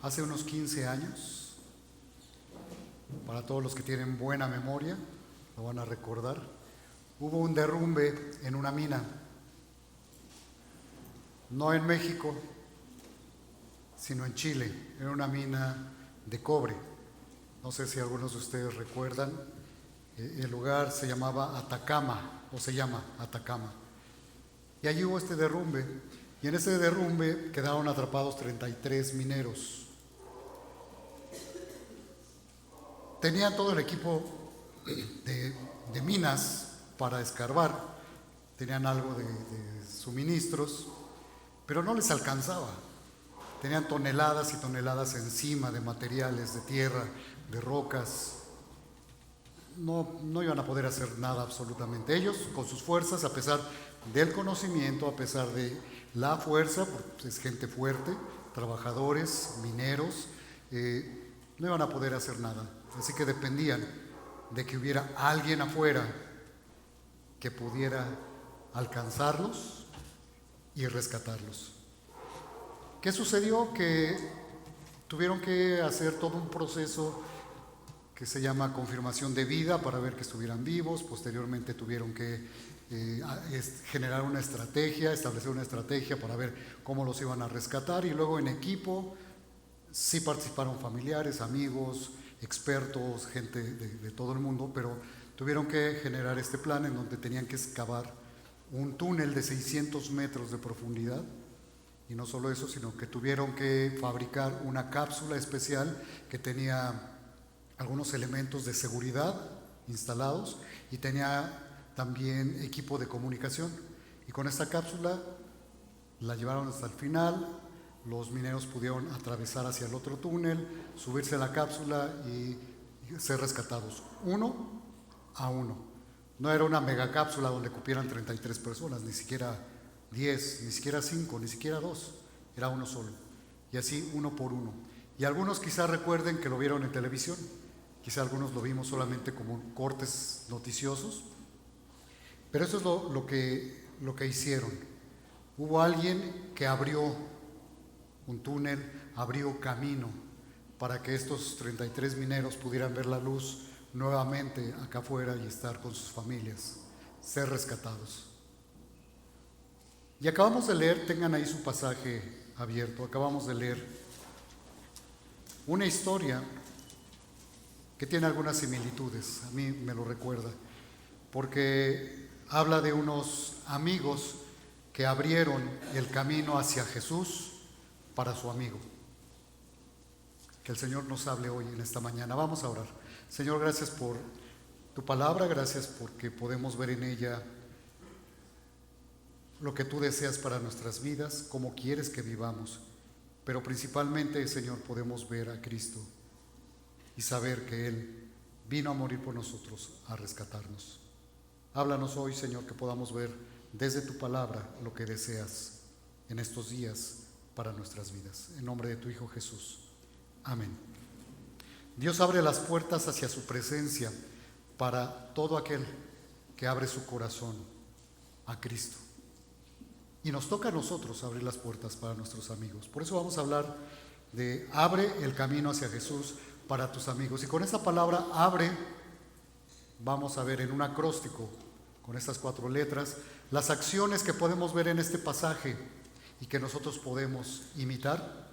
Hace unos 15 años, para todos los que tienen buena memoria, lo van a recordar, hubo un derrumbe en una mina, no en México, sino en Chile, en una mina de cobre. No sé si algunos de ustedes recuerdan, el lugar se llamaba Atacama, o se llama Atacama. Y allí hubo este derrumbe, y en ese derrumbe quedaron atrapados 33 mineros. Tenían todo el equipo de minas para escarbar, tenían algo de suministros, pero no les alcanzaba. Tenían toneladas y toneladas encima de materiales, de tierra, de rocas. No iban a poder hacer nada absolutamente. Ellos, con sus fuerzas, a pesar del conocimiento, a pesar de la fuerza, porque es gente fuerte, trabajadores, mineros, no iban a poder hacer nada. Así que dependían de que hubiera alguien afuera que pudiera alcanzarlos y rescatarlos. ¿Qué sucedió? Que tuvieron que hacer todo un proceso que se llama confirmación de vida para ver que estuvieran vivos. Posteriormente tuvieron que generar una estrategia, establecer una estrategia para ver cómo los iban a rescatar, y luego en equipo sí participaron familiares, amigos, expertos, gente de todo el mundo, pero tuvieron que generar este plan en donde tenían que excavar un túnel de 600 metros de profundidad. Y no solo eso, sino que tuvieron que fabricar una cápsula especial que tenía algunos elementos de seguridad instalados y tenía también equipo de comunicación. Y con esta cápsula la llevaron hasta el final. Los mineros pudieron atravesar hacia el otro túnel, subirse a la cápsula y ser rescatados uno a uno. No era una megacápsula donde cupieran 33 personas, ni siquiera 10, ni siquiera 5, ni siquiera 2, era uno solo. Y así uno por uno. Y algunos quizás recuerden que lo vieron en televisión, quizás algunos lo vimos solamente como cortes noticiosos, pero eso es lo que hicieron. Hubo alguien que abrió un túnel, abrió camino para que estos 33 mineros pudieran ver la luz nuevamente acá afuera y estar con sus familias, ser rescatados. Y acabamos de leer, tengan ahí su pasaje abierto, acabamos de leer una historia que tiene algunas similitudes, a mí me lo recuerda, porque habla de unos amigos que abrieron el camino hacia Jesús para su amigo. Que el Señor nos hable hoy en esta mañana. Vamos a orar. Señor, gracias por tu palabra, gracias porque podemos ver en ella lo que tú deseas para nuestras vidas, cómo quieres que vivamos, pero principalmente, Señor, podemos ver a Cristo y saber que Él vino a morir por nosotros, a rescatarnos. Háblanos hoy, Señor, que podamos ver desde tu palabra lo que deseas en estos días para nuestras vidas. En nombre de tu Hijo Jesús. Amén. Dios abre las puertas hacia su presencia para todo aquel que abre su corazón a Cristo. Y nos toca a nosotros abrir las puertas para nuestros amigos. Por eso vamos a hablar de abre el camino hacia Jesús para tus amigos. Y con esta palabra abre, vamos a ver en un acróstico con estas 4 letras las acciones que podemos ver en este pasaje y que nosotros podemos imitar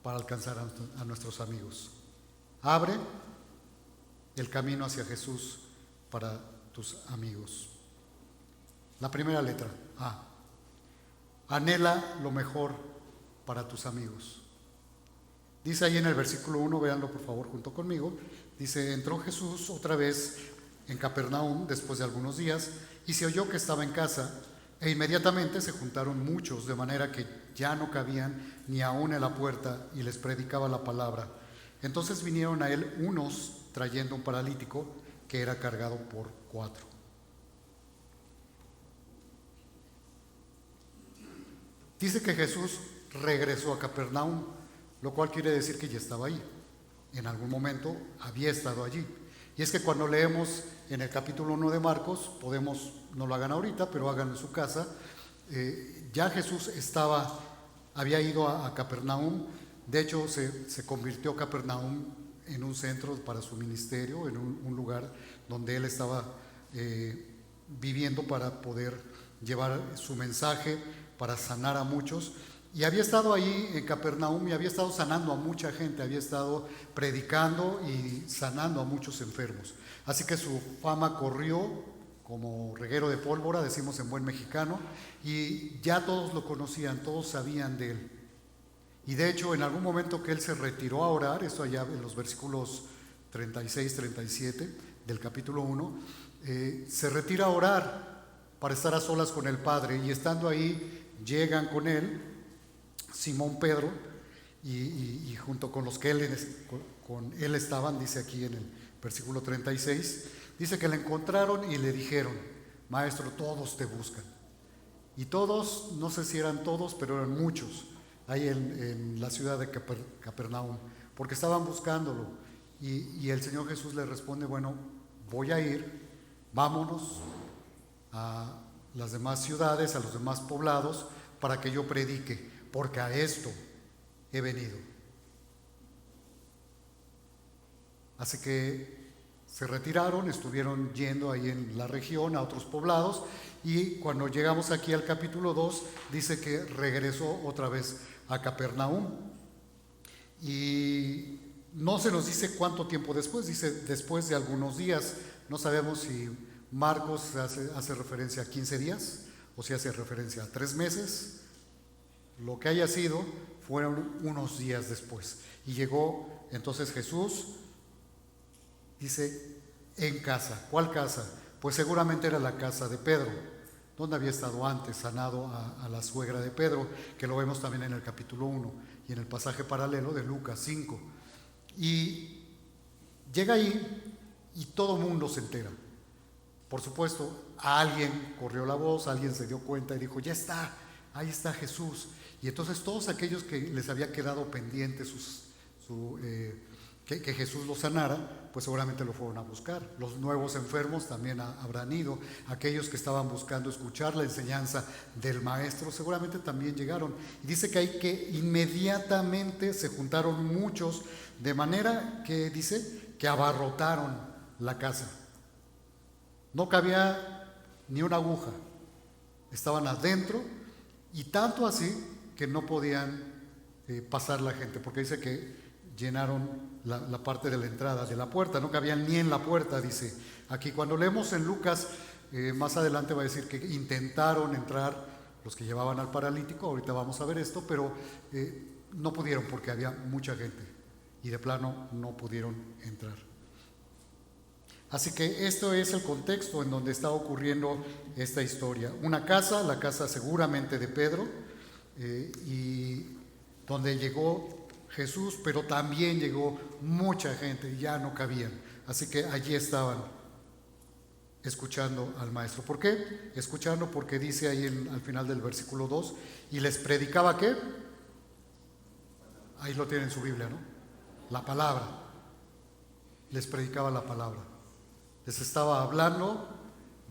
para alcanzar a nuestros amigos. Abre el camino hacia Jesús para tus amigos. La primera letra, A. Anhela lo mejor para tus amigos. Dice ahí en el versículo 1, véanlo por favor junto conmigo, dice: entró Jesús otra vez en Capernaum después de algunos días, y se oyó que estaba en casa, e inmediatamente se juntaron muchos, de manera que ya no cabían ni aún en la puerta, y les predicaba la palabra. Entonces vinieron a él unos trayendo un paralítico que era cargado por 4. Dice que Jesús regresó a Capernaum, lo cual quiere decir que ya estaba ahí. En algún momento había estado allí. Y es que cuando leemos en el capítulo 1 de Marcos, podemos, no lo hagan ahorita, pero háganlo en su casa, ya Jesús estaba había ido a Capernaum. De hecho, se convirtió Capernaum en un centro para su ministerio, en un lugar donde él estaba viviendo para poder llevar su mensaje, para sanar a muchos. Y había estado ahí en Capernaum y había estado sanando a mucha gente, había estado predicando y sanando a muchos enfermos. Así que su fama corrió como reguero de pólvora, decimos en buen mexicano, y ya todos lo conocían, todos sabían de él. Y de hecho, en algún momento que él se retiró a orar, eso allá en los versículos 36, 37 del capítulo 1, se retira a orar para estar a solas con el Padre, y estando ahí llegan con él Simón Pedro y junto con los que con él estaban, dice aquí en el versículo 36, dice que le encontraron y le dijeron: Maestro, todos te buscan. Y todos, no sé si eran todos, pero eran muchos ahí en la ciudad de Capernaum, porque estaban buscándolo. Y el Señor Jesús le responde: bueno, voy a ir, vámonos a las demás ciudades, a los demás poblados, para que yo predique, porque a esto he venido. Así que se retiraron, estuvieron yendo ahí en la región a otros poblados, y cuando llegamos aquí al capítulo 2 dice que regresó otra vez a Capernaum. Y no se nos dice cuánto tiempo después, dice después de algunos días. No sabemos si Marcos hace referencia a 15 días o si hace referencia a 3 meses. Lo que haya sido, fueron unos días después. Y llegó entonces Jesús, dice, en casa. ¿Cuál casa? Pues seguramente era la casa de Pedro, donde había estado antes, sanado a la suegra de Pedro, que lo vemos también en el capítulo 1 y en el pasaje paralelo de Lucas 5. Y llega ahí y todo el mundo se entera. Por supuesto, a alguien corrió la voz, alguien se dio cuenta y dijo: ya está, ahí está Jesús. Y entonces todos aquellos que les había quedado pendiente que Jesús los sanara, pues seguramente lo fueron a buscar. Los nuevos enfermos también habrán ido. Aquellos que estaban buscando escuchar la enseñanza del Maestro seguramente también llegaron. Y dice que hay que inmediatamente se juntaron muchos, de manera que dice que abarrotaron la casa. No cabía ni una aguja, estaban adentro, y tanto así que no podían pasar la gente, porque dice que llenaron la parte de la entrada de la puerta, no cabían ni en la puerta, dice aquí. Cuando leemos en Lucas, más adelante va a decir que intentaron entrar los que llevaban al paralítico, ahorita vamos a ver esto, pero no pudieron porque había mucha gente y de plano no pudieron entrar. Así que esto es el contexto en donde está ocurriendo esta historia. Una casa, la casa seguramente de Pedro, y donde llegó Jesús, pero también llegó mucha gente y ya no cabían. Así que allí estaban escuchando al Maestro. ¿Por qué? Escuchando porque dice ahí al final del versículo 2, y les predicaba ¿qué? Ahí lo tienen en su Biblia, ¿no? La palabra. Les predicaba la palabra. Les estaba hablando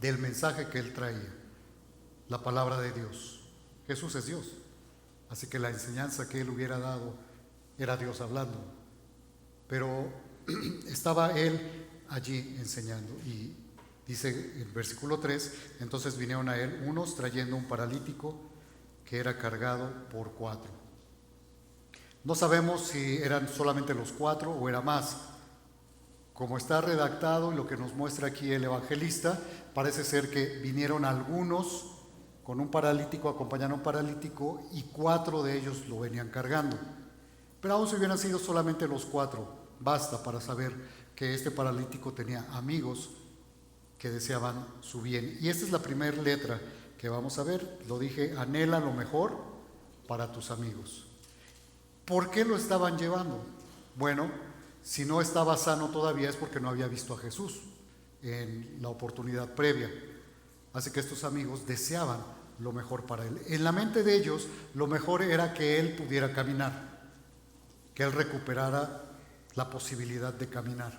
del mensaje que él traía, la palabra de Dios. Jesús es Dios, así que la enseñanza que él hubiera dado era Dios hablando, pero estaba él allí enseñando. Y dice en versículo 3, entonces vinieron a él unos trayendo un paralítico que era cargado por 4. No sabemos si eran solamente los 4 o era más. Como está redactado y lo que nos muestra aquí el evangelista, parece ser que vinieron algunos con un paralítico, acompañaron a un paralítico, y 4 de ellos lo venían cargando. Pero aún si hubieran sido solamente los 4, basta para saber que este paralítico tenía amigos que deseaban su bien. Y esta es la primera letra que vamos a ver. Lo dije: anhela lo mejor para tus amigos. ¿Por qué lo estaban llevando? Bueno, si no estaba sano todavía es porque no había visto a Jesús en la oportunidad previa. Así que estos amigos deseaban lo mejor para él. En la mente de ellos, lo mejor era que él pudiera caminar, que él recuperara la posibilidad de caminar.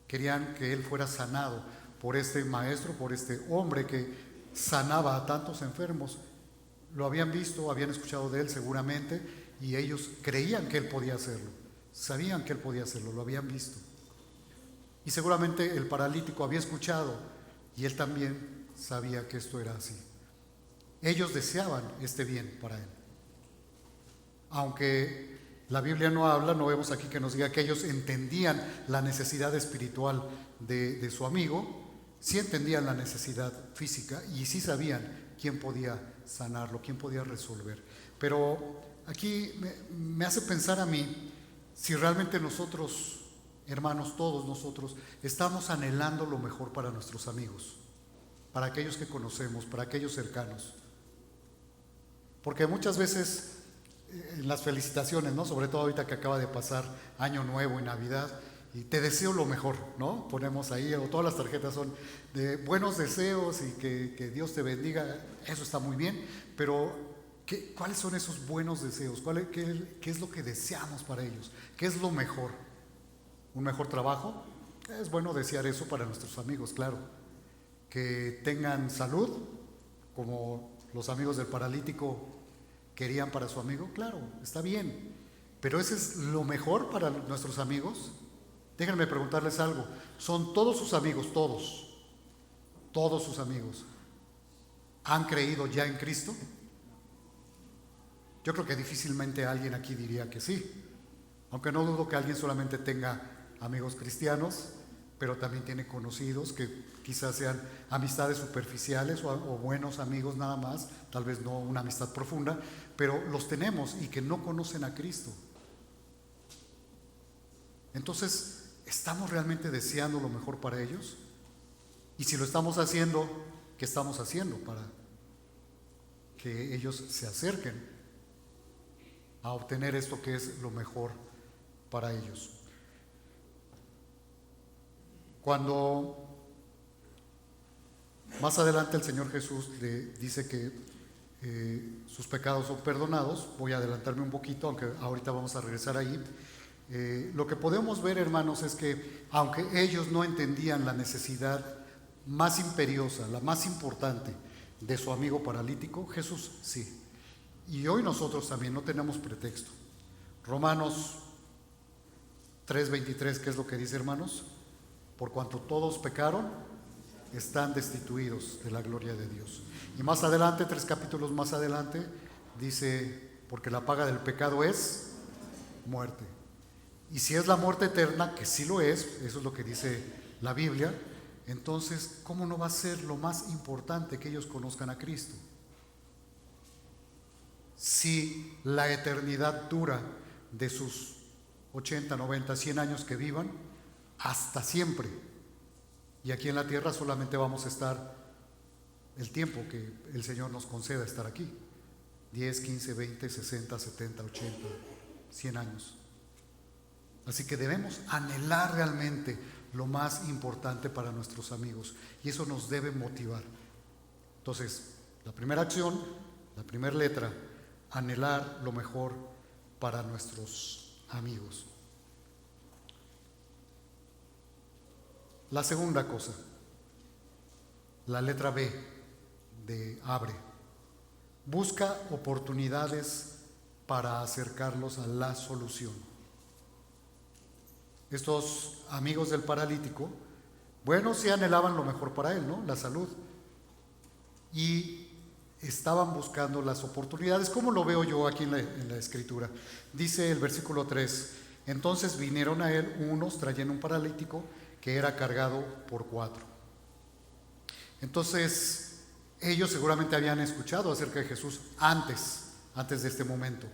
Querían que él fuera sanado por este maestro, por este hombre que sanaba a tantos enfermos. lo habían visto, habían escuchado de él seguramente, y ellos creían que él podía hacerlo, sabían que él podía hacerlo, lo habían visto. Y seguramente el paralítico había escuchado y él también sabía que esto era así. Ellos deseaban este bien para él. Aunque la Biblia no habla, no vemos aquí que nos diga que ellos entendían la necesidad espiritual de su amigo, sí entendían la necesidad física y sí sabían quién podía sanarlo, quién podía resolver. Pero aquí me hace pensar a mí si realmente nosotros, hermanos, todos nosotros, estamos anhelando lo mejor para nuestros amigos, para aquellos que conocemos, para aquellos cercanos. Porque muchas veces en las felicitaciones, ¿no? Sobre todo ahorita que acaba de pasar Año Nuevo y Navidad, y te deseo lo mejor, ¿no? Ponemos ahí, o todas las tarjetas son de buenos deseos y que Dios te bendiga, eso está muy bien, pero ¿cuáles son esos buenos deseos? ¿Qué es lo que deseamos para ellos? ¿Qué es lo mejor? ¿Un mejor trabajo? Es bueno desear eso para nuestros amigos, claro. Que tengan salud, como los amigos del paralítico querían para su amigo, claro, está bien. Pero ¿ese es lo mejor para nuestros amigos? Déjenme preguntarles algo. ¿Son todos sus amigos, todos sus amigos, han creído ya en Cristo? Yo creo que difícilmente alguien aquí diría que sí. Aunque no dudo que alguien solamente tenga amigos cristianos, pero también tiene conocidos que quizás sean amistades superficiales o buenos amigos nada más, tal vez no una amistad profunda, pero los tenemos y que no conocen a Cristo. Entonces, ¿estamos realmente deseando lo mejor para ellos? Y si lo estamos haciendo, ¿qué estamos haciendo para que ellos se acerquen a obtener esto que es lo mejor para ellos? Cuando más adelante el Señor Jesús le dice que sus pecados son perdonados, voy a adelantarme un poquito, aunque ahorita vamos a regresar ahí. Lo que podemos ver, hermanos, es que aunque ellos no entendían la necesidad más imperiosa, la más importante de su amigo paralítico, Jesús sí. Y hoy nosotros también no tenemos pretexto. Romanos 3:23, ¿qué es lo que dice, hermanos? Por cuanto todos pecaron, están destituidos de la gloria de Dios. Y más adelante, 3 capítulos más adelante, dice, porque la paga del pecado es muerte. Y si es la muerte eterna, que sí lo es, eso es lo que dice la Biblia, entonces, ¿cómo no va a ser lo más importante que ellos conozcan a Cristo? Si la eternidad dura de sus 80, 90, 100 años que vivan, hasta siempre. Y aquí en la tierra solamente vamos a estar el tiempo que el Señor nos conceda estar aquí. 10, 15, 20, 60, 70, 80, 100 años. Así que debemos anhelar realmente lo más importante para nuestros amigos. Y eso nos debe motivar. Entonces, la primera acción, la primera letra, anhelar lo mejor para nuestros amigos. La segunda cosa, la letra B de abre. Busca oportunidades para acercarlos a la solución. Estos amigos del paralítico, bueno, sí anhelaban lo mejor para él, ¿no? La salud. Y estaban buscando las oportunidades. ¿Cómo lo veo yo aquí en la escritura? Dice el versículo 3, entonces vinieron a él unos trayendo un paralítico que era cargado por 4. Entonces, ellos seguramente habían escuchado acerca de Jesús antes de este momento.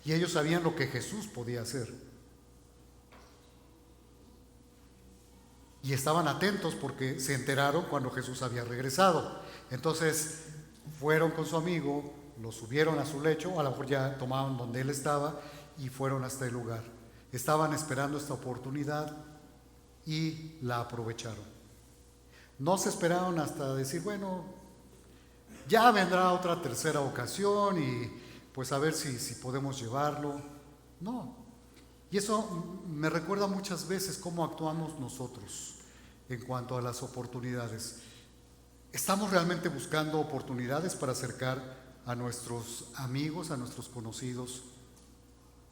Y ellos sabían lo que Jesús podía hacer. Y estaban atentos porque se enteraron cuando Jesús había regresado. Entonces, fueron con su amigo, lo subieron a su lecho, a lo mejor ya tomaban donde él estaba y fueron hasta el lugar. Estaban esperando esta oportunidad y la aprovecharon. No se esperaron hasta decir, bueno, ya vendrá otra tercera ocasión y pues a ver si podemos llevarlo. No. Y eso me recuerda muchas veces cómo actuamos nosotros en cuanto a las oportunidades. ¿Estamos realmente buscando oportunidades para acercar a nuestros amigos, a nuestros conocidos,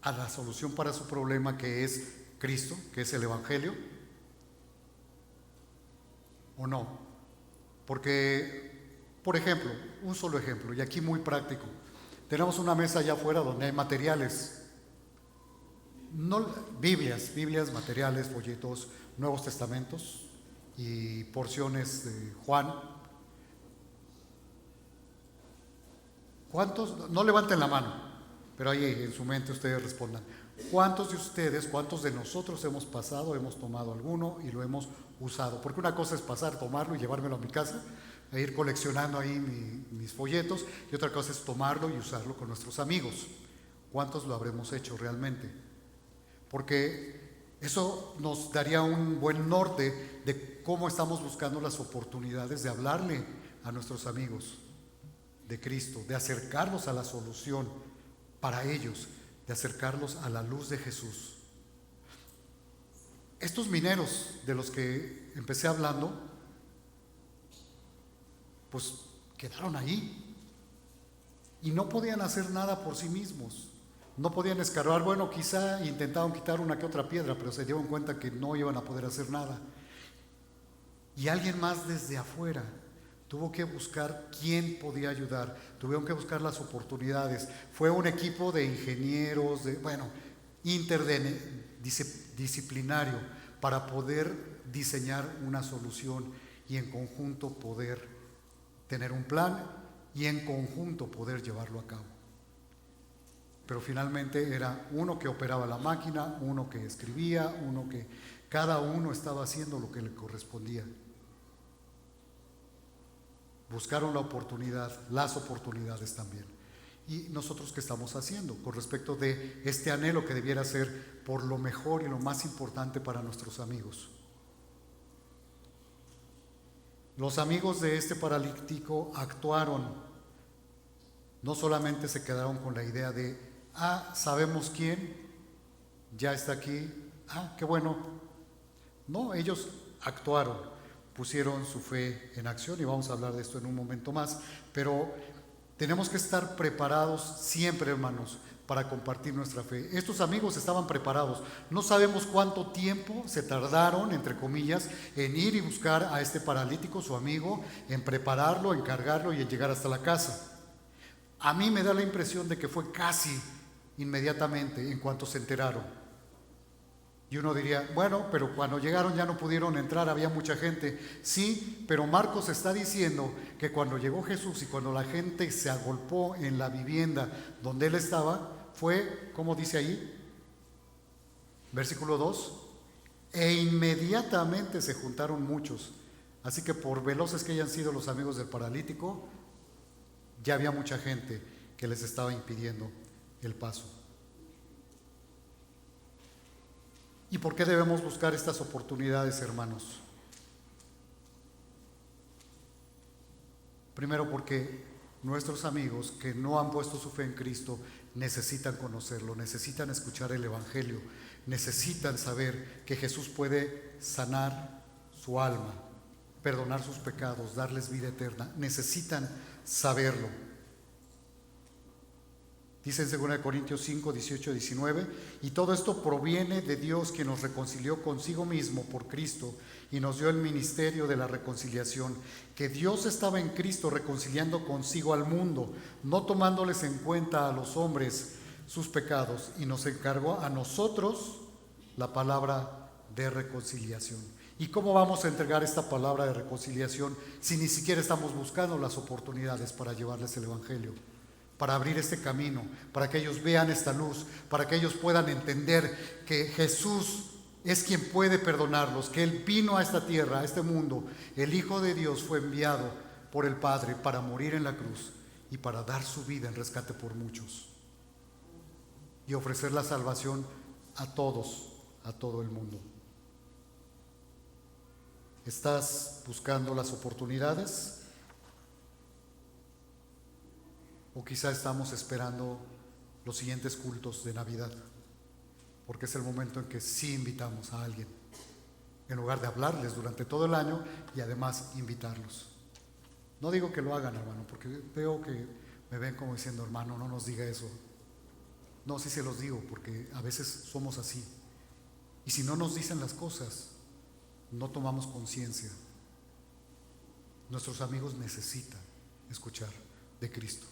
a la solución para su problema, que es Cristo, que es el Evangelio? ¿O no? Porque, por ejemplo, un solo ejemplo, y aquí muy práctico. Tenemos una mesa allá afuera donde hay materiales, no, Biblias, materiales, folletos, Nuevos Testamentos y porciones de Juan. ¿Cuántos? No levanten la mano, pero ahí en su mente ustedes respondan. ¿Cuántos de ustedes, cuántos de nosotros hemos pasado, hemos tomado alguno y lo hemos usado? Porque una cosa es pasar, tomarlo y llevármelo a mi casa, e ir coleccionando ahí mis folletos, y otra cosa es tomarlo y usarlo con nuestros amigos. ¿Cuántos lo habremos hecho realmente? Porque eso nos daría un buen norte de cómo estamos buscando las oportunidades de hablarle a nuestros amigos de Cristo, de acercarlos a la solución para ellos, de acercarlos a la luz de Jesús. Estos mineros de los que empecé hablando, pues quedaron ahí y no podían hacer nada por sí mismos. No podían escarbar. Bueno, quizá intentaron quitar una que otra piedra, pero se dieron cuenta que no iban a poder hacer nada. Y alguien más desde afuera tuvo que buscar quién podía ayudar, tuvieron que buscar las oportunidades. Fue un equipo de ingenieros, interdisciplinario, para poder diseñar una solución y en conjunto poder tener un plan y en conjunto poder llevarlo a cabo. Pero finalmente era uno que operaba la máquina, uno que escribía, cada uno estaba haciendo lo que le correspondía. Buscaron la oportunidad, las oportunidades también. ¿Y nosotros qué estamos haciendo con respecto de este anhelo que debiera ser por lo mejor y lo más importante para nuestros amigos? Los amigos de este paralítico actuaron. No solamente se quedaron con la idea de, sabemos quién, ya está aquí, qué bueno. No, ellos actuaron, pusieron su fe en acción, y vamos a hablar de esto en un momento más, pero tenemos que estar preparados siempre, hermanos, para compartir nuestra fe. Estos amigos estaban preparados. No sabemos cuánto tiempo se tardaron, entre comillas, en ir y buscar a este paralítico, su amigo, en prepararlo, en cargarlo y en llegar hasta la casa. A mí me da la impresión de que fue casi inmediatamente en cuanto se enteraron. Y uno diría, bueno, pero cuando llegaron ya no pudieron entrar, había mucha gente. Sí, pero Marcos está diciendo que cuando llegó Jesús y cuando la gente se agolpó en la vivienda donde él estaba, fue, ¿cómo dice ahí? Versículo 2, e inmediatamente se juntaron muchos. Así que por veloces que hayan sido los amigos del paralítico, ya había mucha gente que les estaba impidiendo el paso. ¿Y por qué debemos buscar estas oportunidades, hermanos? Primero, porque nuestros amigos que no han puesto su fe en Cristo necesitan conocerlo, necesitan escuchar el Evangelio, necesitan saber que Jesús puede sanar su alma, perdonar sus pecados, darles vida eterna. Necesitan saberlo. Dice en 2 Corintios 5, 18, 19, y todo esto proviene de Dios, que nos reconcilió consigo mismo por Cristo y nos dio el ministerio de la reconciliación, que Dios estaba en Cristo reconciliando consigo al mundo, no tomándoles en cuenta a los hombres sus pecados, y nos encargó a nosotros la palabra de reconciliación. ¿Y cómo vamos a entregar esta palabra de reconciliación si ni siquiera estamos buscando las oportunidades para llevarles el Evangelio? Para abrir este camino, para que ellos vean esta luz, para que ellos puedan entender que Jesús es quien puede perdonarlos, que Él vino a esta tierra, a este mundo. El Hijo de Dios fue enviado por el Padre para morir en la cruz y para dar su vida en rescate por muchos y ofrecer la salvación a todos, a todo el mundo. ¿Estás buscando las oportunidades? O quizá estamos esperando los siguientes cultos de Navidad, porque es el momento en que sí invitamos a alguien, en lugar de hablarles durante todo el año y además invitarlos. No digo que lo hagan, hermano, porque veo que me ven como diciendo, hermano, no nos diga eso. No, sí se los digo, porque a veces somos así. Y si no nos dicen las cosas, no tomamos conciencia. Nuestros amigos necesitan escuchar de Cristo.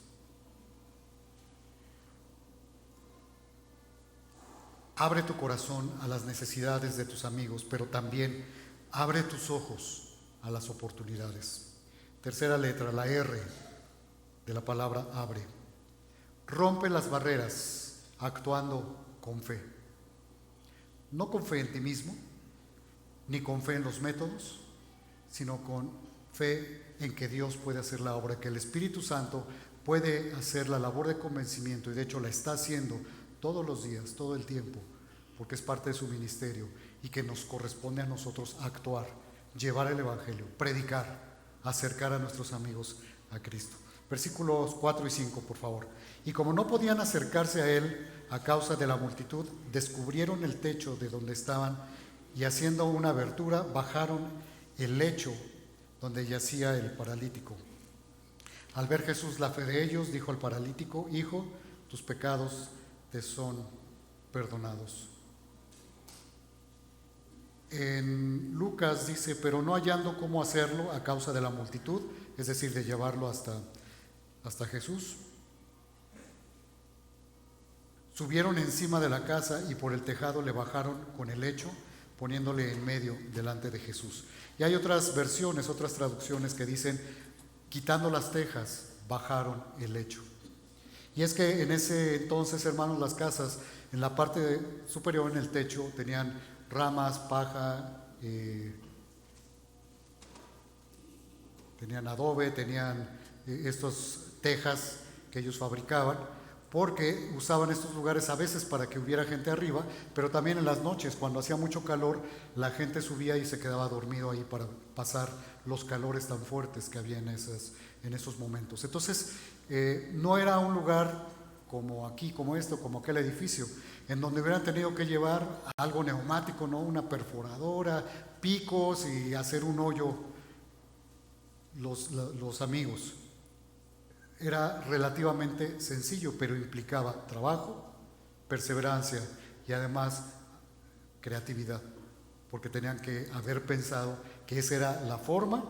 Abre tu corazón a las necesidades de tus amigos, pero también abre tus ojos a las oportunidades. Tercera letra, la R de la palabra abre. Rompe las barreras actuando con fe. No con fe en ti mismo, ni con fe en los métodos, sino con fe en que Dios puede hacer la obra, que el Espíritu Santo puede hacer la labor de convencimiento, y de hecho la está haciendo todos los días, todo el tiempo, porque es parte de su ministerio, y que nos corresponde a nosotros actuar, llevar el Evangelio, predicar, acercar a nuestros amigos a Cristo. Versículos 4 y 5, por favor. Y como no podían acercarse a él a causa de la multitud, descubrieron el techo de donde estaban, y haciendo una abertura, bajaron el lecho donde yacía el paralítico. Al ver Jesús la fe de ellos, dijo al paralítico: Hijo, tus pecados te son perdonados. En Lucas dice: pero no hallando cómo hacerlo a causa de la multitud, es decir, de llevarlo hasta Jesús, subieron encima de la casa y por el tejado le bajaron con el lecho, poniéndole en medio delante de Jesús. Y hay otras versiones, otras traducciones que dicen: quitando las tejas, bajaron el lecho. Y es que en ese entonces, hermanos, las casas en la parte superior, en el techo, tenían ramas, paja, tenían adobe, tenían estos tejas que ellos fabricaban, porque usaban estos lugares a veces para que hubiera gente arriba, pero también en las noches, cuando hacía mucho calor, la gente subía y se quedaba dormido ahí para pasar los calores tan fuertes que había en esos momentos. Entonces, no era un lugar como aquí, como esto, como aquel edificio, en donde hubieran tenido que llevar algo neumático, ¿no? Una perforadora, picos y hacer un hoyo los amigos. Era relativamente sencillo, pero implicaba trabajo, perseverancia y además creatividad, porque tenían que haber pensado que esa era la forma.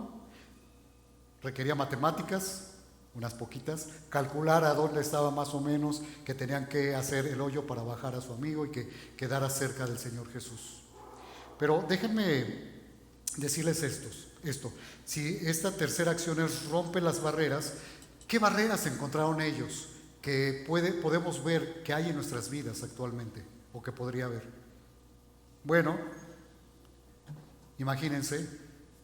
Requería matemáticas, unas poquitas, calcular a dónde estaba más o menos que tenían que hacer el hoyo para bajar a su amigo y que quedara cerca del Señor Jesús. Pero déjenme decirles esto. Si esta tercera acción es rompe las barreras, ¿qué barreras encontraron ellos que podemos ver que hay en nuestras vidas actualmente o que podría haber? Bueno, imagínense,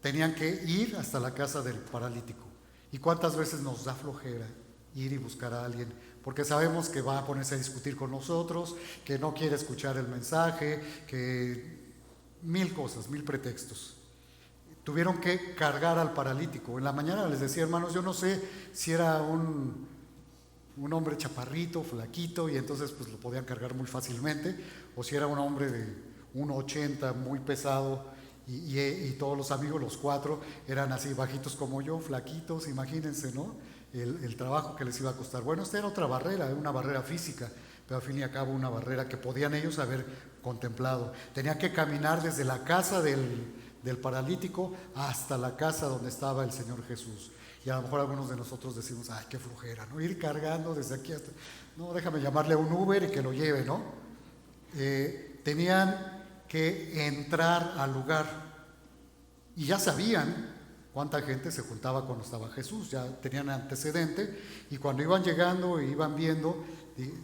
tenían que ir hasta la casa del paralítico. ¿Y cuántas veces nos da flojera ir y buscar a alguien? Porque sabemos que va a ponerse a discutir con nosotros, que no quiere escuchar el mensaje, que mil cosas, mil pretextos. Tuvieron que cargar al paralítico. En la mañana les decía, hermanos, yo no sé si era un hombre chaparrito, flaquito, y entonces pues lo podían cargar muy fácilmente, o si era un hombre de 1,80, muy pesado, y todos los amigos, los cuatro, eran así bajitos como yo, flaquitos. Imagínense, ¿no? El trabajo que les iba a costar. Bueno, esta era otra barrera, una barrera física, pero al fin y al cabo una barrera que podían ellos haber contemplado. Tenían que caminar desde la casa del paralítico hasta la casa donde estaba el Señor Jesús. Y a lo mejor algunos de nosotros decimos: ay, qué flojera, ¿no? Ir cargando desde aquí hasta... No, déjame llamarle a un Uber y que lo lleve, ¿no? Tenían que entrar al lugar y ya sabían cuánta gente se juntaba cuando estaba Jesús, ya tenían antecedente, y cuando iban llegando e iban viendo,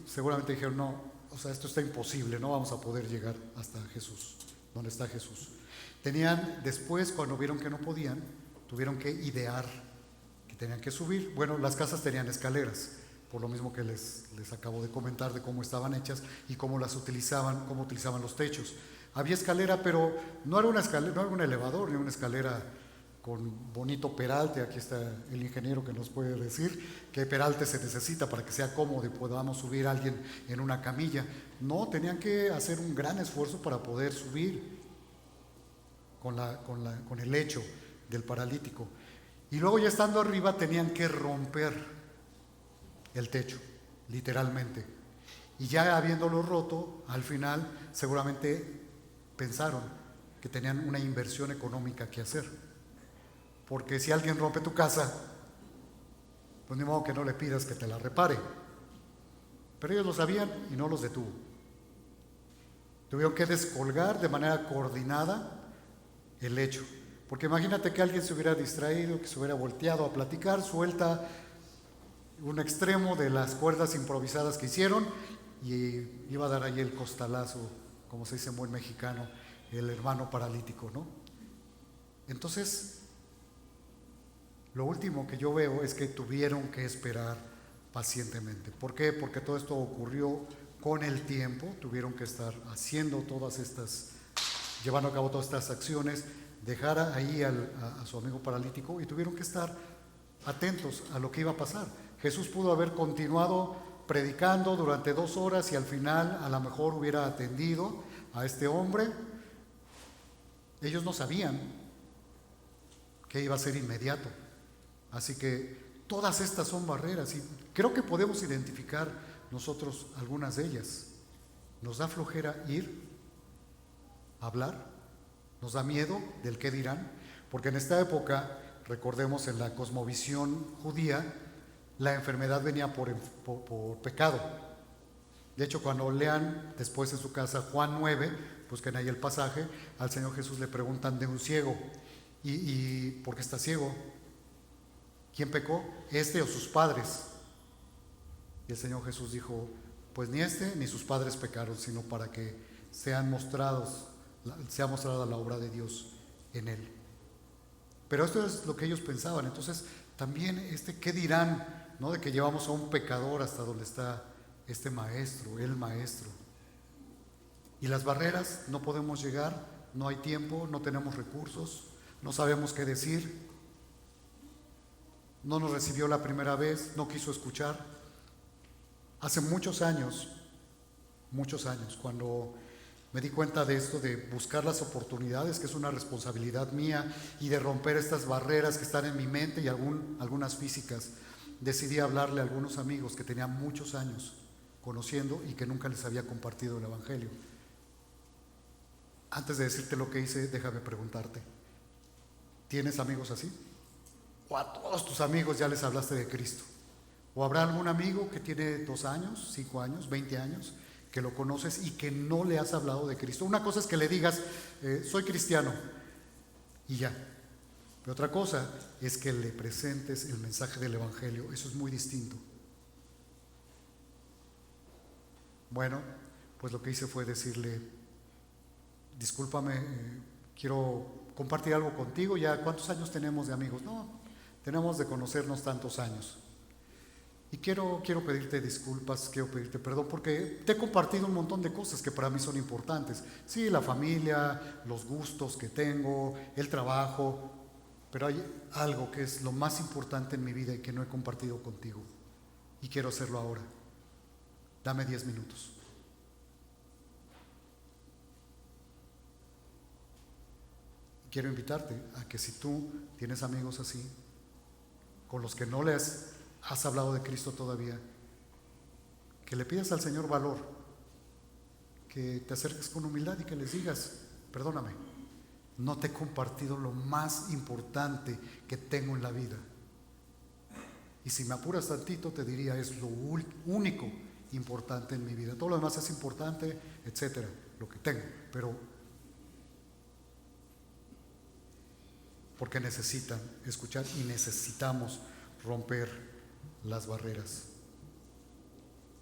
seguramente dijeron: no, o sea, esto está imposible, no vamos a poder llegar hasta Jesús, donde está Jesús. Después, cuando vieron que no podían, tuvieron que idear que tenían que subir. Bueno, las casas tenían escaleras, por lo mismo que les acabo de comentar de cómo estaban hechas y cómo las utilizaban, cómo utilizaban los techos. Había escalera, pero no era una escalera, no era un elevador, ni una escalera con bonito peralte. Aquí está el ingeniero que nos puede decir qué peralte se necesita para que sea cómodo y podamos subir a alguien en una camilla. No, tenían que hacer un gran esfuerzo para poder subir con el lecho del paralítico. Y luego, ya estando arriba, tenían que romper el techo, literalmente. Y ya habiéndolo roto, al final seguramente pensaron que tenían una inversión económica que hacer. Porque si alguien rompe tu casa, pues ni modo que no le pidas que te la repare. Pero ellos lo sabían y no los detuvo. Tuvieron que descolgar de manera coordinada el hecho. Porque imagínate que alguien se hubiera distraído, que se hubiera volteado a platicar, suelta un extremo de las cuerdas improvisadas que hicieron y iba a dar ahí el costalazo, como se dice en buen mexicano, el hermano paralítico, ¿no? Entonces, lo último que yo veo es que tuvieron que esperar pacientemente. ¿Por qué? Porque todo esto ocurrió con el tiempo, tuvieron que estar haciendo todas estas, llevando a cabo todas estas acciones, dejar ahí a su amigo paralítico y tuvieron que estar atentos a lo que iba a pasar. Jesús pudo haber continuado predicando durante 2 horas y al final a lo mejor hubiera atendido a este hombre. Ellos no sabían que iba a ser inmediato. Así que todas estas son barreras y creo que podemos identificar nosotros algunas de ellas. Nos da flojera ir, hablar, nos da miedo del qué dirán, porque en esta época, recordemos en la cosmovisión judía, la enfermedad venía por pecado. De hecho, cuando lean después en su casa Juan 9, busquen ahí el pasaje, al Señor Jesús le preguntan de un ciego, ¿y por qué está ciego? ¿Quién pecó? ¿Este o sus padres? Y el Señor Jesús dijo, pues ni este ni sus padres pecaron, sino para que sea mostrada la obra de Dios en él. Pero esto es lo que ellos pensaban. Entonces también ¿qué dirán? ¿No? De que llevamos a un pecador hasta donde está este maestro, el maestro. Y las barreras, no podemos llegar, no hay tiempo, no tenemos recursos, no sabemos qué decir. No nos recibió la primera vez, no quiso escuchar. Hace muchos años, cuando me di cuenta de esto, de buscar las oportunidades, que es una responsabilidad mía, y de romper estas barreras que están en mi mente y algunas físicas, decidí hablarle a algunos amigos que tenía muchos años conociendo y que nunca les había compartido el Evangelio. Antes de decirte lo que hice, déjame preguntarte, ¿tienes amigos así? ¿O a todos tus amigos ya les hablaste de Cristo? ¿O habrá algún amigo que tiene 2 años, 5 años, 20 años, que lo conoces y que no le has hablado de Cristo? Una cosa es que le digas, soy cristiano, y ya. Pero otra cosa es que le presentes el mensaje del Evangelio. Eso es muy distinto. Bueno, pues lo que hice fue decirle, discúlpame, quiero compartir algo contigo. Ya, ¿cuántos años tenemos de amigos? No, tenemos de conocernos tantos años. Y quiero pedirte disculpas, quiero pedirte perdón, porque te he compartido un montón de cosas que para mí son importantes. Sí, la familia, los gustos que tengo, el trabajo, pero hay algo que es lo más importante en mi vida y que no he compartido contigo. Y quiero hacerlo ahora. Dame 10 minutos. Quiero invitarte a que si tú tienes amigos así, con los que no les has hablado de Cristo todavía, que le pidas al Señor valor, que te acerques con humildad y que les digas, perdóname, no te he compartido lo más importante que tengo en la vida. Y si me apuras tantito, te diría, es lo único importante en mi vida. Todo lo demás es importante, etcétera, lo que tengo, pero porque necesitan escuchar y necesitamos romper las barreras.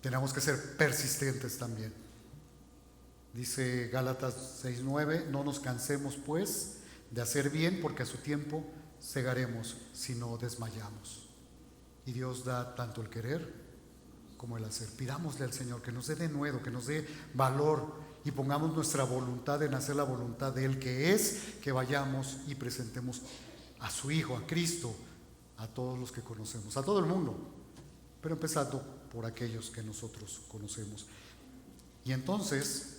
Tenemos que ser persistentes también. Dice Gálatas 6:9, no nos cansemos pues de hacer bien, porque a su tiempo segaremos si no desmayamos. Y Dios da tanto el querer como el hacer. Pidámosle al Señor que nos dé denuedo, que nos dé valor y pongamos nuestra voluntad en hacer la voluntad de Él, que es que vayamos y presentemos a su Hijo, a Cristo, a todos los que conocemos, a todo el mundo, pero empezando por aquellos que nosotros conocemos. Y entonces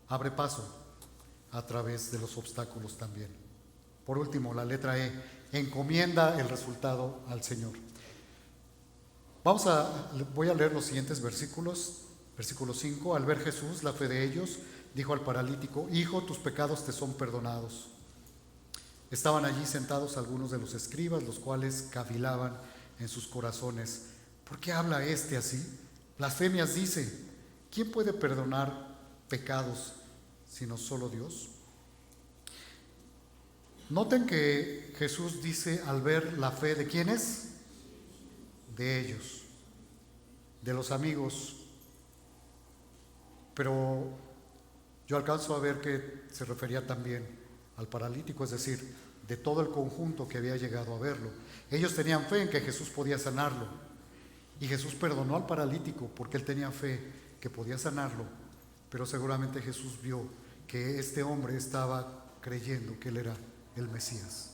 abre paso a través de los obstáculos también. Por último, la letra E, encomienda el resultado al Señor. Voy a leer los siguientes versículos. Versículo 5: al ver Jesús la fe de ellos, dijo al paralítico: Hijo, tus pecados te son perdonados. Estaban allí sentados algunos de los escribas, los cuales cavilaban en sus corazones: ¿por qué habla este así? Blasfemias dice. ¿Quién puede perdonar pecados sino solo Dios? Noten que Jesús dice al ver la fe de ¿quiénes? De ellos, de los amigos. Pero yo alcanzo a ver que se refería también al paralítico, es decir, de todo el conjunto que había llegado a verlo. Ellos tenían fe en que Jesús podía sanarlo, y Jesús perdonó al paralítico porque él tenía fe que podía sanarlo, pero seguramente Jesús vio que este hombre estaba creyendo que él era el Mesías,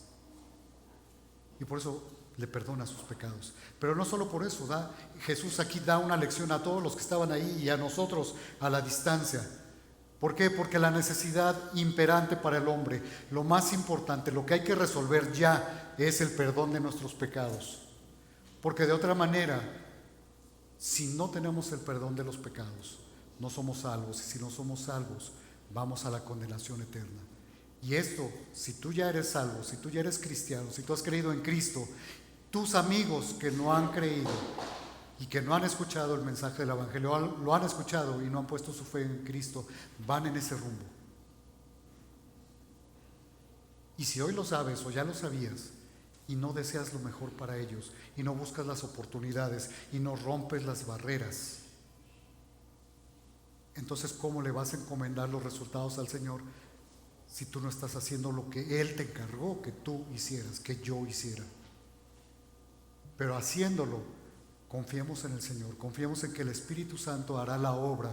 y por eso le perdona sus pecados. Pero no solo por eso, Jesús aquí da una lección a todos los que estaban ahí y a nosotros a la distancia. ¿Por qué? Porque la necesidad imperante para el hombre, lo más importante, lo que hay que resolver ya, es el perdón de nuestros pecados. Porque de otra manera, si no tenemos el perdón de los pecados, no somos salvos, y si no somos salvos, vamos a la condenación eterna. Y esto, si tú ya eres salvo, si tú ya eres cristiano, si tú has creído en Cristo, tus amigos que no han creído y que no han escuchado el mensaje del Evangelio, lo han escuchado y no han puesto su fe en Cristo, van en ese rumbo. Y si hoy lo sabes o ya lo sabías y no deseas lo mejor para ellos, y no buscas las oportunidades y no rompes las barreras, entonces ¿cómo le vas a encomendar los resultados al Señor si tú no estás haciendo lo que Él te encargó que tú hicieras, que yo hiciera? Pero haciéndolo, confiemos en el Señor, confiemos en que el Espíritu Santo hará la obra,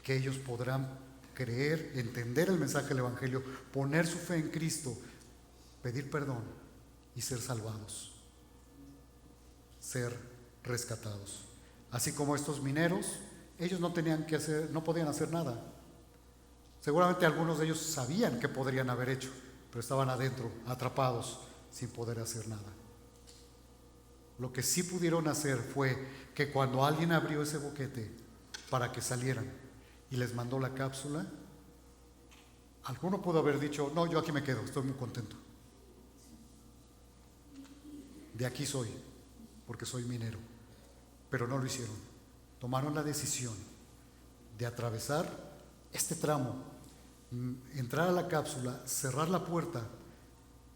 que ellos podrán creer, entender el mensaje del Evangelio, poner su fe en Cristo, pedir perdón y ser salvados, ser rescatados. Así como estos mineros, ellos no podían hacer nada. Seguramente algunos de ellos sabían que podrían haber hecho, pero estaban adentro, atrapados, sin poder hacer nada. Lo que sí pudieron hacer fue que cuando alguien abrió ese boquete para que salieran y les mandó la cápsula, alguno pudo haber dicho: no, yo aquí me quedo, estoy muy contento, de aquí soy, porque soy minero. Pero no lo hicieron. Tomaron la decisión de atravesar este tramo, entrar a la cápsula, cerrar la puerta,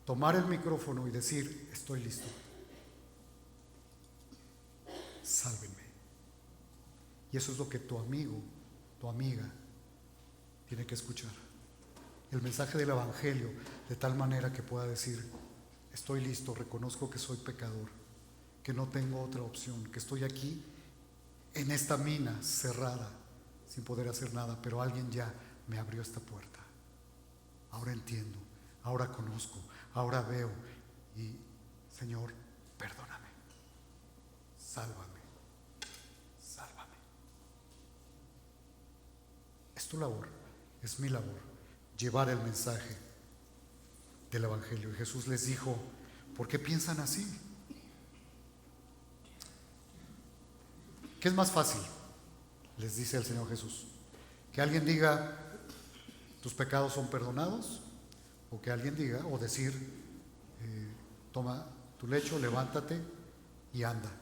tomar el micrófono y decir: estoy listo, sálvenme. Y eso es lo que tu amigo, tu amiga tiene que escuchar. El mensaje del Evangelio, de tal manera que pueda decir: estoy listo, reconozco que soy pecador, que no tengo otra opción, que estoy aquí en esta mina cerrada sin poder hacer nada, pero alguien ya me abrió esta puerta. Ahora entiendo, ahora conozco, ahora veo, y Señor, perdóname, sálvame, sálvame. Es tu labor, es mi labor, llevar el mensaje del Evangelio. Y Jesús les dijo: ¿por qué piensan así? ¿Qué es más fácil? Les dice el Señor Jesús: que alguien diga: tus pecados son perdonados, o que alguien diga, o decir: toma tu lecho, levántate y anda.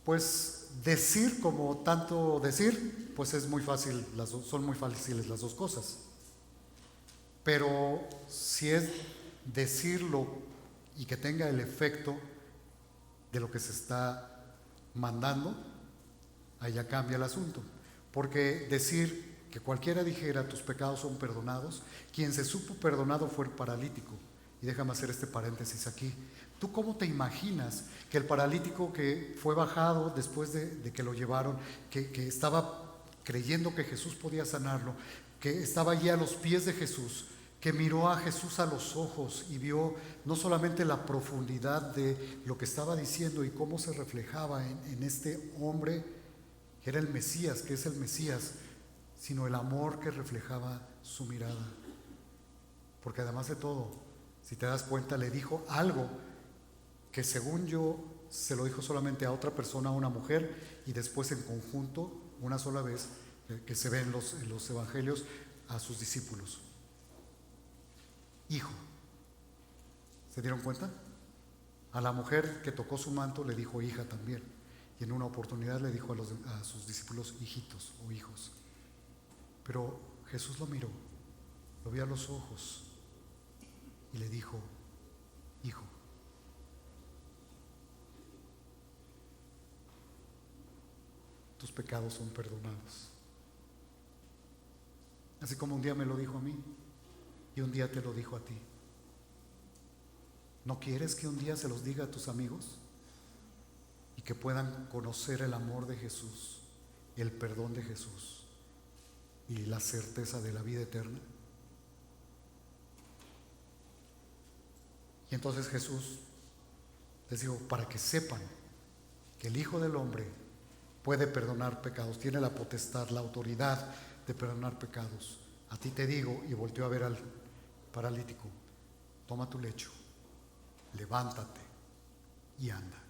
Pues decir, como tanto decir, pues es muy fácil, son muy fáciles las dos cosas. Pero si es decirlo y que tenga el efecto de lo que se está mandando, ahí ya cambia el asunto. Porque decir, que cualquiera dijera: tus pecados son perdonados, quien se supo perdonado fue el paralítico. Y déjame hacer este paréntesis aquí. ¿Tú cómo te imaginas que el paralítico que fue bajado después de que lo llevaron, que estaba creyendo que Jesús podía sanarlo, que estaba allí a los pies de Jesús, que miró a Jesús a los ojos y vio no solamente la profundidad de lo que estaba diciendo y cómo se reflejaba en este hombre que era el Mesías, que es el Mesías, sino el amor que reflejaba su mirada? Porque además de todo, si te das cuenta, le dijo algo que según yo se lo dijo solamente a otra persona, a una mujer, y después en conjunto, una sola vez, que se ve en los evangelios, a sus discípulos. Hijo. ¿Se dieron cuenta? A la mujer que tocó su manto le dijo hija también. Y en una oportunidad le dijo a sus discípulos hijitos o hijos. Pero Jesús lo miró, lo vio a los ojos y le dijo, hijo. Tus pecados son perdonados. Así como un día me lo dijo a mí y un día te lo dijo a ti. ¿No quieres que un día se los diga a tus amigos y que puedan conocer el amor de Jesús, el perdón de Jesús y la certeza de la vida eterna? Y entonces Jesús les dijo, para que sepan que el Hijo del Hombre puede perdonar pecados, tiene la potestad, la autoridad de perdonar pecados. A ti te digo, y volteó a ver al paralítico, toma tu lecho, levántate y anda.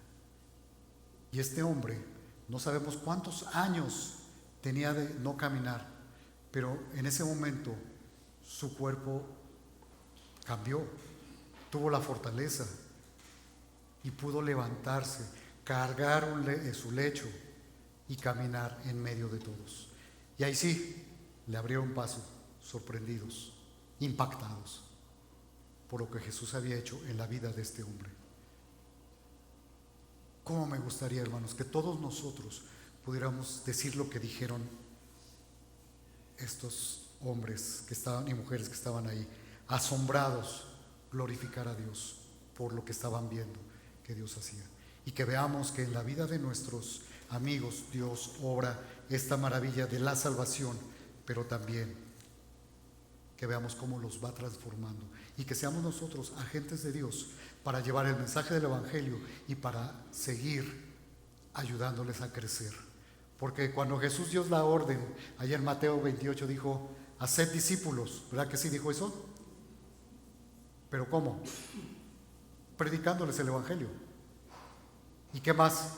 Y este hombre, no sabemos cuántos años tenía de no caminar, pero en ese momento su cuerpo cambió, tuvo la fortaleza y pudo levantarse, cargar su lecho y caminar en medio de todos. Y ahí sí, le abrieron paso, sorprendidos, impactados por lo que Jesús había hecho en la vida de este hombre. ¿Cómo me gustaría, hermanos, que todos nosotros pudiéramos decir lo que dijeron estos hombres que estaban y mujeres que estaban ahí, asombrados, glorificar a Dios por lo que estaban viendo que Dios hacía? Y que veamos que en la vida de nuestros amigos Dios obra esta maravilla de la salvación, pero también que veamos cómo los va transformando y que seamos nosotros agentes de Dios para llevar el mensaje del Evangelio y para seguir ayudándoles a crecer. Porque cuando Jesús dio la orden, allá en Mateo 28 dijo, haced discípulos, ¿verdad que sí dijo eso? ¿Pero cómo? Predicándoles el Evangelio. ¿Y qué más?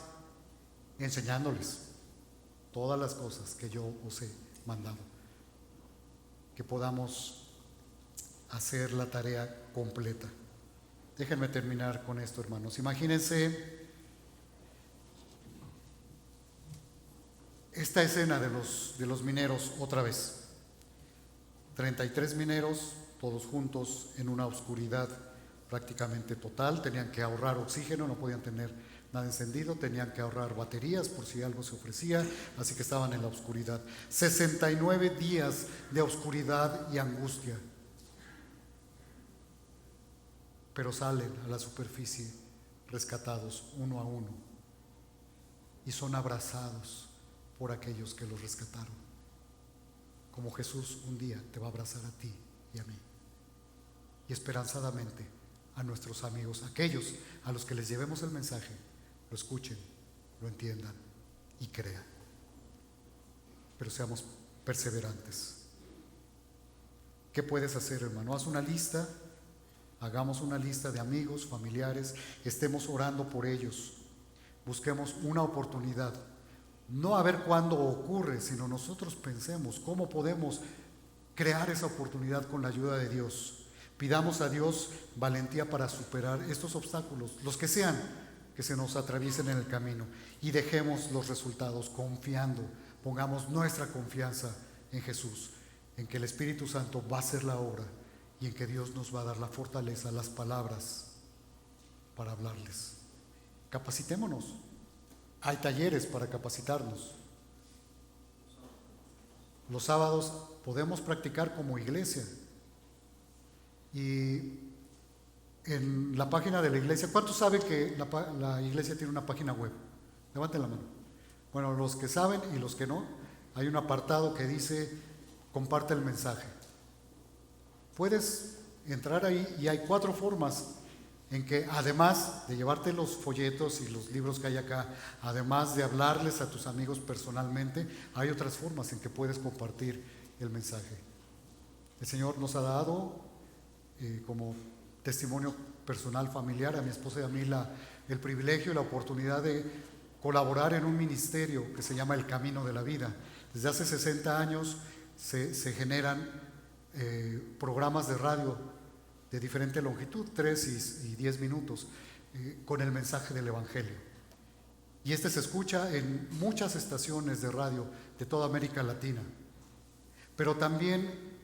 Enseñándoles todas las cosas que yo os he mandado. Que podamos hacer la tarea completa. Déjenme terminar con esto, hermanos. Imagínense esta escena de los mineros otra vez. 33 mineros, todos juntos en una oscuridad prácticamente total. Tenían que ahorrar oxígeno, no podían tener nada encendido, tenían que ahorrar baterías por si algo se ofrecía, así que estaban en la oscuridad. 69 días de oscuridad y angustia. Pero salen a la superficie rescatados uno a uno y son abrazados por aquellos que los rescataron, como Jesús un día te va a abrazar a ti y a mí, y esperanzadamente a nuestros amigos, aquellos a los que les llevemos el mensaje, lo escuchen, lo entiendan y crean. Pero seamos perseverantes. ¿Qué puedes hacer, hermano? Haz una lista. Hagamos una lista de amigos, familiares, estemos orando por ellos, busquemos una oportunidad, no a ver cuándo ocurre, sino nosotros pensemos cómo podemos crear esa oportunidad con la ayuda de Dios. Pidamos a Dios valentía para superar estos obstáculos, los que sean, que se nos atraviesen en el camino, y dejemos los resultados confiando, pongamos nuestra confianza en Jesús, en que el Espíritu Santo va a hacer la obra y en que Dios nos va a dar la fortaleza, las palabras para hablarles. Capacitémonos. Hay talleres para capacitarnos. Los sábados podemos practicar como iglesia. Y en la página de la iglesia, ¿cuántos saben que la iglesia tiene una página web? Levanten la mano. Bueno, los que saben y los que no, hay un apartado que dice comparte el mensaje. Puedes entrar ahí y hay 4 formas en que, además de llevarte los folletos y los libros que hay acá, además de hablarles a tus amigos personalmente, hay otras formas en que puedes compartir el mensaje. El Señor nos ha dado como testimonio personal, familiar, a mi esposa y a mí el privilegio y la oportunidad de colaborar en un ministerio que se llama El Camino de la Vida. Desde hace 60 años se generan programas de radio de diferente longitud, 3 y 10 minutos, con el mensaje del Evangelio. Y este se escucha en muchas estaciones de radio de toda América Latina. Pero también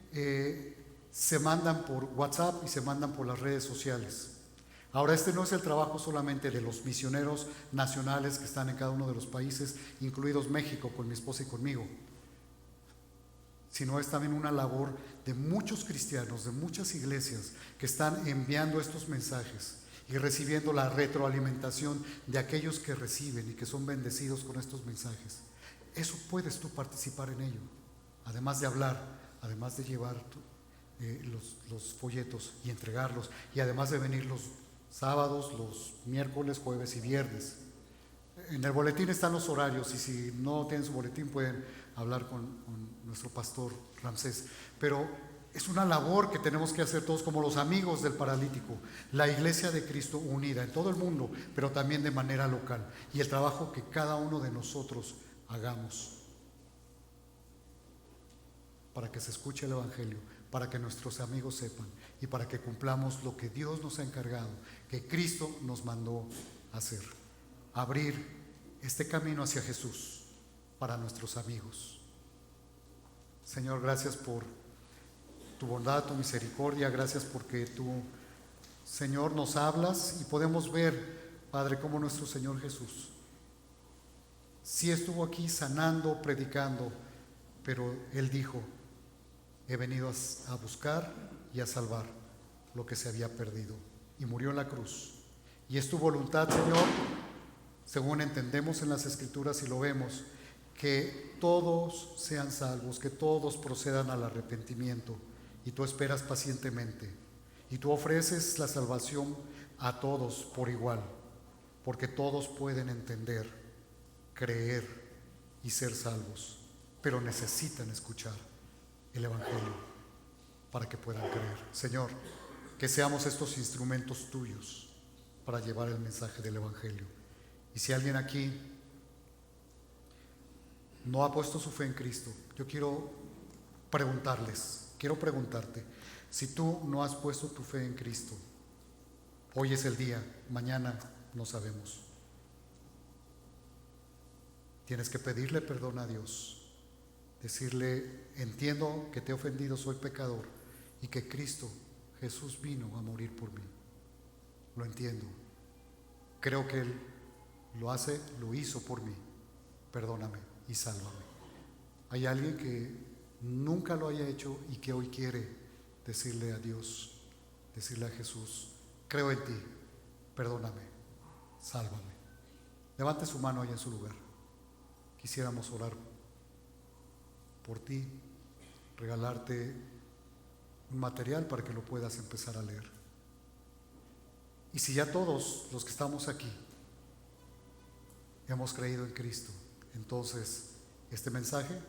se mandan por WhatsApp y se mandan por las redes sociales. Ahora, este no es el trabajo solamente de los misioneros nacionales que están en cada uno de los países, incluidos México, con mi esposa y conmigo, sino es también una labor de muchos cristianos, de muchas iglesias que están enviando estos mensajes y recibiendo la retroalimentación de aquellos que reciben y que son bendecidos con estos mensajes. Eso puedes tú participar en ello, además de hablar, además de llevar los folletos y entregarlos, y además de venir los sábados, los miércoles, jueves y viernes. En el boletín están los horarios, y si no tienen su boletín pueden hablar con nuestro pastor Ramsés. Pero es una labor que tenemos que hacer todos como los amigos del paralítico, la Iglesia de Cristo unida en todo el mundo, pero también de manera local, y el trabajo que cada uno de nosotros hagamos para que se escuche el Evangelio, para que nuestros amigos sepan y para que cumplamos lo que Dios nos ha encargado, que Cristo nos mandó hacer: abrir este camino hacia Jesús para nuestros amigos. Señor, gracias por tu bondad, tu misericordia, gracias porque tú, Señor, nos hablas y podemos ver, Padre, cómo nuestro Señor Jesús sí estuvo aquí sanando, predicando, pero Él dijo: he venido a buscar y a salvar lo que se había perdido, y murió en la cruz. Y es tu voluntad, Señor, según entendemos en las Escrituras y lo vemos, que todos sean salvos, que todos procedan al arrepentimiento, y tú esperas pacientemente, y tú ofreces la salvación a todos por igual, porque todos pueden entender, creer y ser salvos, pero necesitan escuchar el Evangelio para que puedan creer. Señor, que seamos estos instrumentos tuyos para llevar el mensaje del Evangelio. Y si alguien aquí no ha puesto su fe en Cristo, yo quiero preguntarte, si tú no has puesto tu fe en Cristo, hoy es el día, mañana no sabemos. Tienes que pedirle perdón a Dios, decirle: entiendo que te he ofendido, soy pecador, y que Cristo Jesús vino a morir por mí. Lo entiendo. Creo que Él lo hizo por mí. Perdóname y sálvame. ¿Hay alguien que nunca lo haya hecho y que hoy quiere decirle a Dios, decirle a Jesús: creo en ti, perdóname, sálvame? Levante su mano ahí en su lugar. Quisiéramos orar por ti, regalarte un material para que lo puedas empezar a leer. Y si ya todos los que estamos aquí hemos creído en Cristo, entonces este mensaje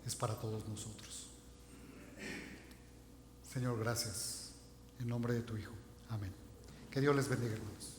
es para todos nosotros. Señor, gracias en nombre de tu Hijo. Amén. Que Dios les bendiga, hermanos.